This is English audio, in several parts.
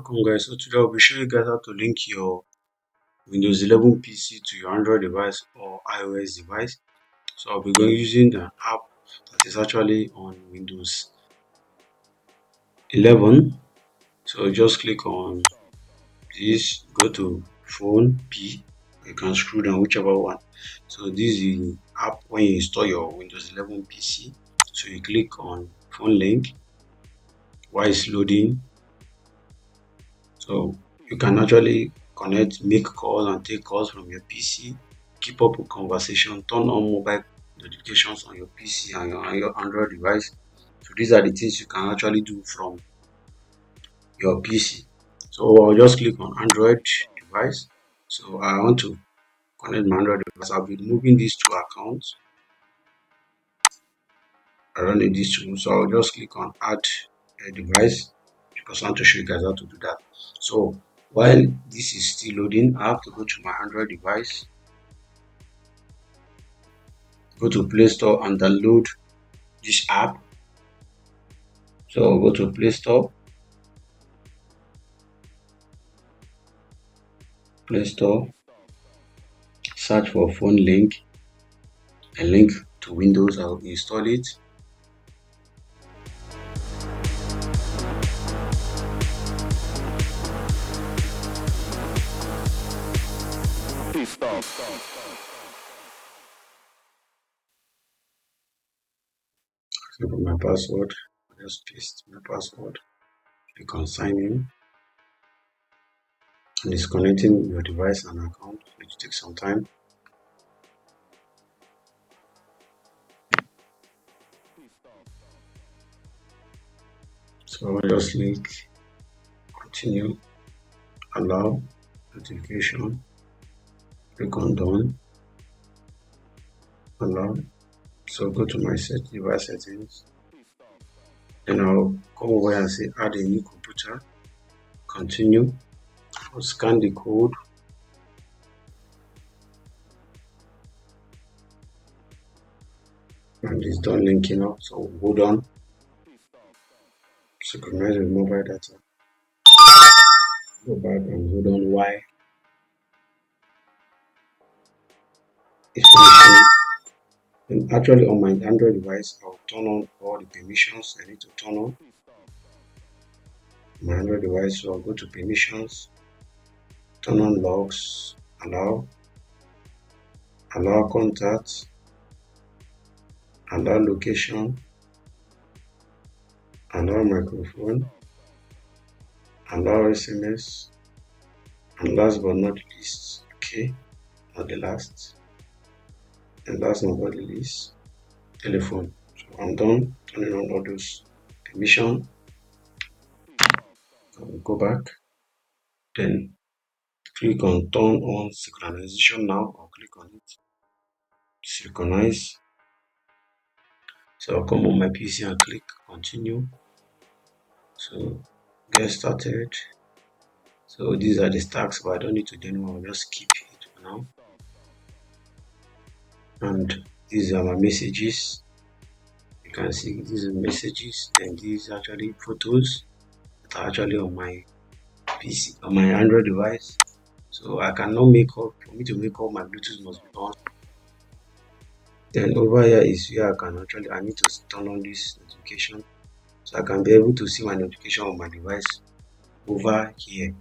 Welcome guys, so today I'll be showing you guys how to link your Windows 11 PC to your Android device or iOS device. So I'll be going using an app that is actually on Windows 11. So just click on this, go to phone P, you can scroll down whichever one. So this is the app when you install your Windows 11 PC. So you click on phone link while it's loading. So you can actually connect, make calls and take calls from your PC, keep up with conversation, turn on mobile notifications on your PC and your Android device. So these are the things you can actually do from your PC. So I'll just click on Android device. So I want to connect my Android device. I'll be moving these two accounts. I don't need these two. So I'll just click on add a device because I want to show you guys how to do that. So while this is still loading, I have to go to my Android device, go to Play Store and download this app. So I'll go to Play Store, search for phone link, a link to Windows, I'll install it. So for my password, I'll just paste my password, click on sign in, and it's connecting your device and account. It will take some time. So I'll just click continue, allow, notification, click on done, allow. So go to my set device settings, then I'll come over and say add a new computer, continue. I'll scan the code, and it's done linking up. So hold on, synchronize with mobile data, go back and hold on Y. It's finishing. And actually on my Android device, I'll turn on all the permissions I need to turn on my Android device. So I'll go to permissions, turn on logs, allow contacts, allow location, allow microphone, allow SMS, and last but not least, okay, not the last, and last but not the least, telephone. So I'm done turning on all those permission. I'll go back, then click on turn on synchronization now. I'll click on it, synchronize. So I'll come on my PC and click continue. So get started. So these are the stacks, but I don't need to do anymore. I'll just keep it for now. And these are my messages. You can see these are messages, and these are actually photos that are actually on my PC, on my Android device. So I cannot make up, for me to make up, my Bluetooth must be on. Then over here is where I need to turn on this notification so I can be able to see my notification on my device over here.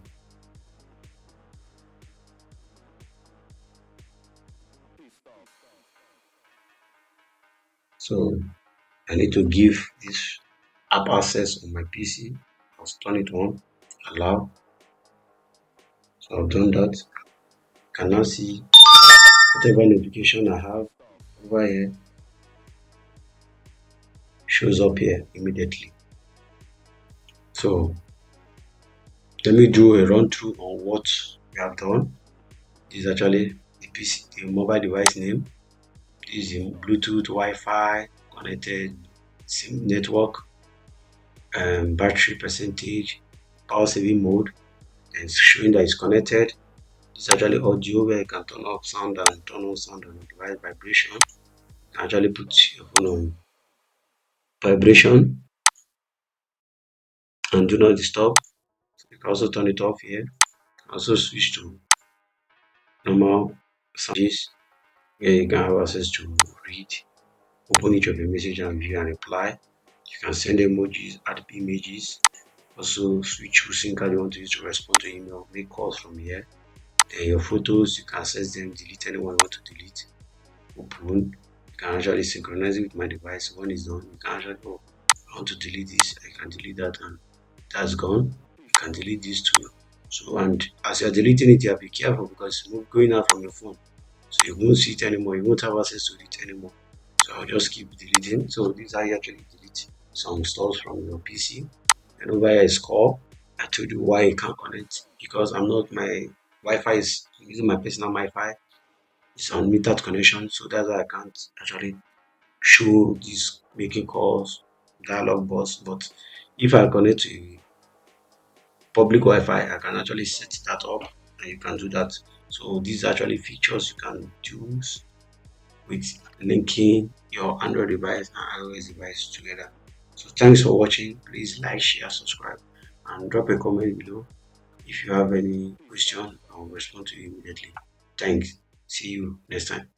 So I need to give this app access on my PC. I'll turn it on, allow. So I've done that. You can now see whatever notification I have over here shows up here immediately. So let me do a run through on what we have done. This is actually the PC, the mobile device name. This is in Bluetooth, Wi-Fi, connected SIM network, battery percentage, power saving mode, and showing that it's connected. It's actually audio where you can turn off sound and turn on sound on the device vibration. You can actually put your phone on vibration and do not disturb. You can also turn it off here. Also switch to normal messages where you can have access to read, open each of the message and view and reply. You can send emojis, add images, also switch to SIM card you want to use to respond to email, make calls from here. Then your photos, you can access them, delete anyone you want to delete, open. You can actually synchronize it with my device. When it's done, you can actually, oh, I want to delete this, I can delete that, and that's gone. You can delete this too. So, and as you're deleting it, you have to be careful because it's going out from your phone. So you won't see it anymore, you won't have access to it anymore. So I'll just keep deleting. So this is how you actually delete some stuff from your PC. And over here is call. I told you why you can't connect because I'm not my Wi-Fi is I'm using my personal Wi-Fi. It's unmetered connection, so that's why I can't actually show this making calls, dialog box. But if I connect to a public Wi-Fi, I can actually set that up and you can do that. So these are actually features you can use with linking your Android device and iOS device together. So thanks for watching. Please like, share, subscribe, and drop a comment below. If you have any question, I'll respond to you immediately. Thanks. See you next time.